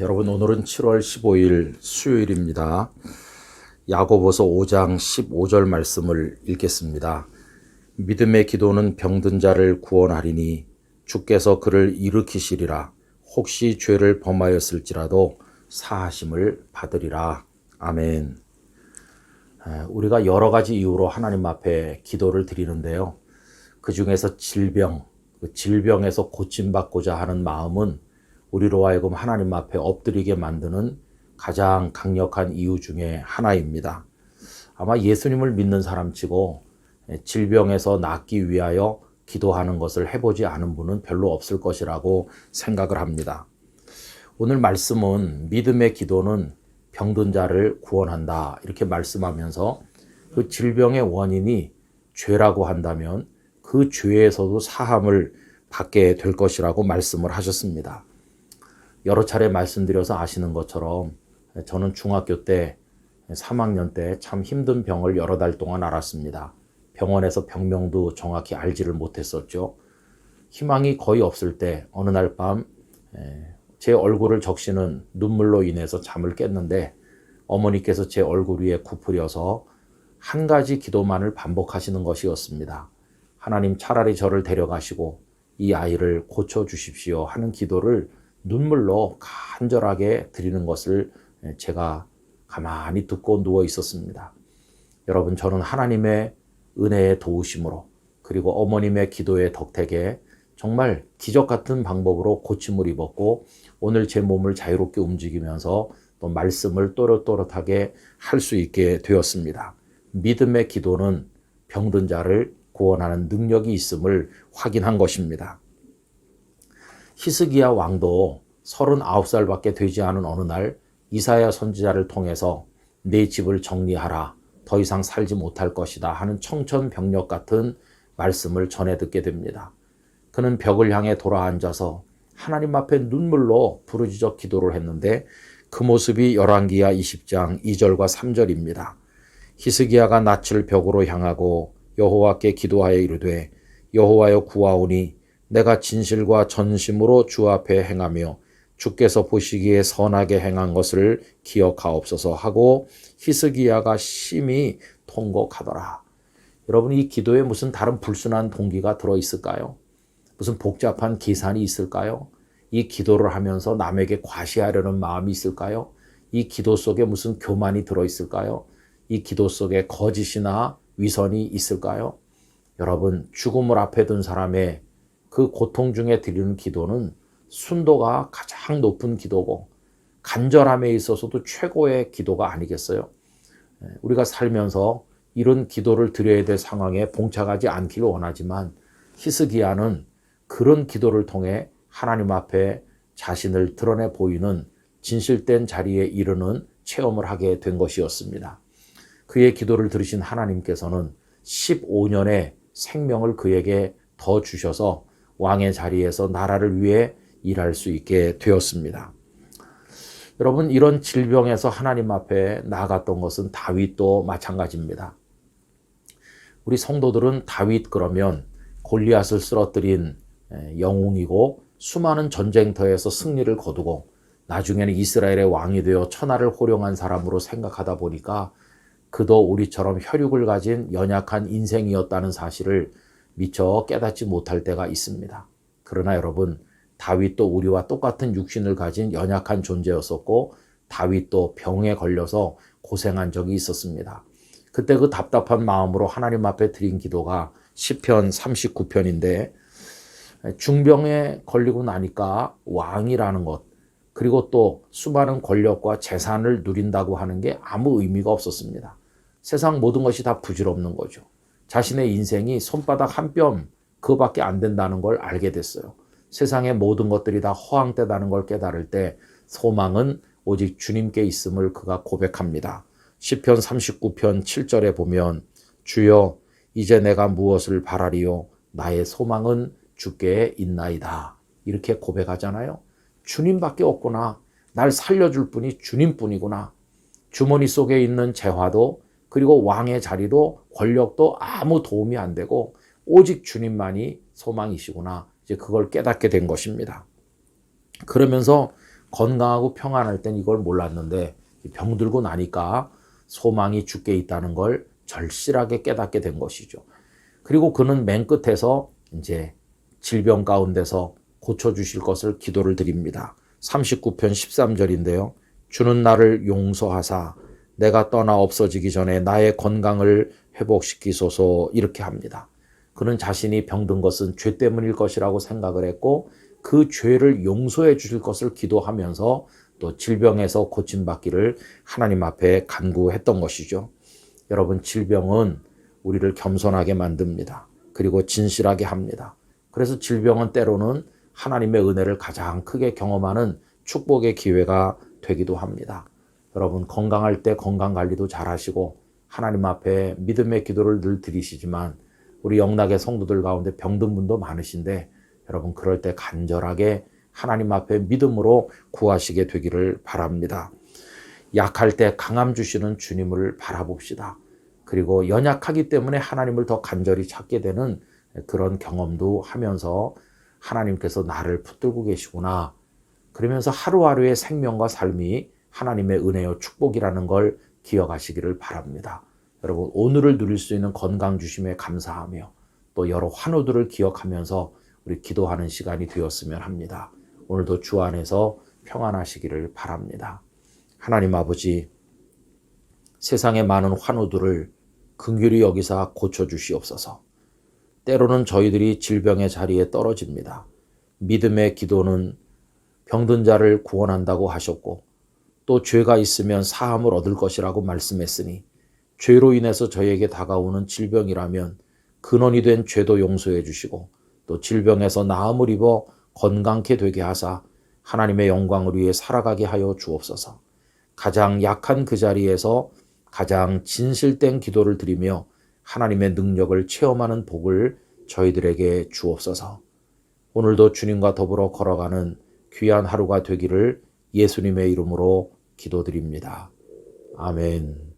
여러분, 오늘은 7월 15일 수요일입니다. 야고보서 5장 15절 말씀을 읽겠습니다. 믿음의 기도는 병든 자를 구원하리니 주께서 그를 일으키시리라. 혹시 죄를 범하였을지라도 사하심을 받으리라. 아멘. 우리가 여러 가지 이유로 하나님 앞에 기도를 드리는데요. 그 중에서 질병에서 고침받고자 하는 마음은 우리로 하여금 하나님 앞에 엎드리게 만드는 가장 강력한 이유 중에 하나입니다. 아마 예수님을 믿는 사람치고 질병에서 낫기 위하여 기도하는 것을 해보지 않은 분은 별로 없을 것이라고 생각을 합니다. 오늘 말씀은 믿음의 기도는 병든 자를 구원한다 이렇게 말씀하면서 그 질병의 원인이 죄라고 한다면 그 죄에서도 사함을 받게 될 것이라고 말씀을 하셨습니다. 여러 차례 말씀드려서 아시는 것처럼 저는 중학교 때 3학년 때 참 힘든 병을 여러 달 동안 앓았습니다. 병원에서 병명도 정확히 알지를 못했었죠. 희망이 거의 없을 때 어느 날 밤 제 얼굴을 적시는 눈물로 인해서 잠을 깼는데 어머니께서 제 얼굴 위에 굽으려서 한 가지 기도만을 반복하시는 것이었습니다. 하나님, 차라리 저를 데려가시고 이 아이를 고쳐주십시오 하는 기도를 눈물로 간절하게 드리는 것을 제가 가만히 듣고 누워 있었습니다. 여러분, 저는 하나님의 은혜의 도우심으로 그리고 어머님의 기도의 덕택에 정말 기적 같은 방법으로 고침을 입었고 오늘 제 몸을 자유롭게 움직이면서 또 말씀을 또렷또렷하게 할 수 있게 되었습니다. 믿음의 기도는 병든 자를 구원하는 능력이 있음을 확인한 것입니다. 히스기야 왕도 39살밖에 되지 않은 어느 날 이사야 선지자를 통해서 내 집을 정리하라, 더 이상 살지 못할 것이다 하는 청천벽력 같은 말씀을 전해 듣게 됩니다. 그는 벽을 향해 돌아앉아서 하나님 앞에 눈물로 부르짖어 기도를 했는데 그 모습이 열왕기야 20장 2절과 3절입니다. 히스기야가 낯을 벽으로 향하고 여호와께 기도하여 이르되 여호와여 구하오니 내가 진실과 전심으로 주 앞에 행하며 주께서 보시기에 선하게 행한 것을 기억하옵소서 하고 히스기야가 심히 통곡하더라. 여러분, 이 기도에 무슨 다른 불순한 동기가 들어있을까요? 무슨 복잡한 계산이 있을까요? 이 기도를 하면서 남에게 과시하려는 마음이 있을까요? 이 기도 속에 무슨 교만이 들어있을까요? 이 기도 속에 거짓이나 위선이 있을까요? 여러분, 죽음을 앞에 둔 사람의 그 고통 중에 드리는 기도는 순도가 가장 높은 기도고 간절함에 있어서도 최고의 기도가 아니겠어요? 우리가 살면서 이런 기도를 드려야 될 상황에 봉착하지 않기를 원하지만 히스기야는 그런 기도를 통해 하나님 앞에 자신을 드러내 보이는 진실된 자리에 이르는 체험을 하게 된 것이었습니다. 그의 기도를 들으신 하나님께서는 15년의 생명을 그에게 더 주셔서 왕의 자리에서 나라를 위해 일할 수 있게 되었습니다. 여러분, 이런 질병에서 하나님 앞에 나아갔던 것은 다윗도 마찬가지입니다. 우리 성도들은 다윗 그러면 골리앗을 쓰러뜨린 영웅이고 수많은 전쟁터에서 승리를 거두고 나중에는 이스라엘의 왕이 되어 천하를 호령한 사람으로 생각하다 보니까 그도 우리처럼 혈육을 가진 연약한 인생이었다는 사실을 미처 깨닫지 못할 때가 있습니다. 그러나 여러분, 다윗도 우리와 똑같은 육신을 가진 연약한 존재였었고 다윗도 병에 걸려서 고생한 적이 있었습니다. 그때 그 답답한 마음으로 하나님 앞에 드린 기도가 시편 39편인데 중병에 걸리고 나니까 왕이라는 것 그리고 또 수많은 권력과 재산을 누린다고 하는 게 아무 의미가 없었습니다. 세상 모든 것이 다 부질없는 거죠. 자신의 인생이 손바닥 한 뼘 그거밖에 안 된다는 걸 알게 됐어요. 세상의 모든 것들이 다 허황되다는 걸 깨달을 때 소망은 오직 주님께 있음을 그가 고백합니다. 시편 39편 7절에 보면 주여 이제 내가 무엇을 바라리요 나의 소망은 주께 있나이다. 이렇게 고백하잖아요. 주님밖에 없구나. 날 살려줄 분이 주님뿐이구나. 주머니 속에 있는 재화도 그리고 왕의 자리도 권력도 아무 도움이 안 되고 오직 주님만이 소망이시구나. 이제 그걸 깨닫게 된 것입니다. 그러면서 건강하고 평안할 땐 이걸 몰랐는데 병들고 나니까 소망이 주께 있다는 걸 절실하게 깨닫게 된 것이죠. 그리고 그는 맨 끝에서 이제 질병 가운데서 고쳐주실 것을 기도를 드립니다. 39편 13절인데요. 주는 나를 용서하사 내가 떠나 없어지기 전에 나의 건강을 회복시키소서 이렇게 합니다. 그는 자신이 병든 것은 죄 때문일 것이라고 생각을 했고 그 죄를 용서해 주실 것을 기도하면서 또 질병에서 고침받기를 하나님 앞에 간구했던 것이죠. 여러분, 질병은 우리를 겸손하게 만듭니다. 그리고 진실하게 합니다. 그래서 질병은 때로는 하나님의 은혜를 가장 크게 경험하는 축복의 기회가 되기도 합니다. 여러분, 건강할 때 건강관리도 잘 하시고 하나님 앞에 믿음의 기도를 늘 드리시지만 우리 영락의 성도들 가운데 병든 분도 많으신데 여러분, 그럴 때 간절하게 하나님 앞에 믿음으로 구하시게 되기를 바랍니다. 약할 때 강함 주시는 주님을 바라봅시다. 그리고 연약하기 때문에 하나님을 더 간절히 찾게 되는 그런 경험도 하면서 하나님께서 나를 붙들고 계시구나. 그러면서 하루하루의 생명과 삶이 하나님의 은혜요 축복이라는 걸 기억하시기를 바랍니다. 여러분, 오늘을 누릴 수 있는 건강 주심에 감사하며 또 여러 환호들을 기억하면서 우리 기도하는 시간이 되었으면 합니다. 오늘도 주 안에서 평안하시기를 바랍니다. 하나님 아버지, 세상의 많은 환호들을 긍휼히 여기사 고쳐주시옵소서. 때로는 저희들이 질병의 자리에 떨어집니다. 믿음의 기도는 병든 자를 구원한다고 하셨고 또 죄가 있으면 사함을 얻을 것이라고 말씀했으니 죄로 인해서 저희에게 다가오는 질병이라면 근원이 된 죄도 용서해 주시고 또 질병에서 나음을 입어 건강케 되게 하사 하나님의 영광을 위해 살아가게 하여 주옵소서. 가장 약한 그 자리에서 가장 진실된 기도를 드리며 하나님의 능력을 체험하는 복을 저희들에게 주옵소서. 오늘도 주님과 더불어 걸어가는 귀한 하루가 되기를 예수님의 이름으로 기도드립니다. 아멘.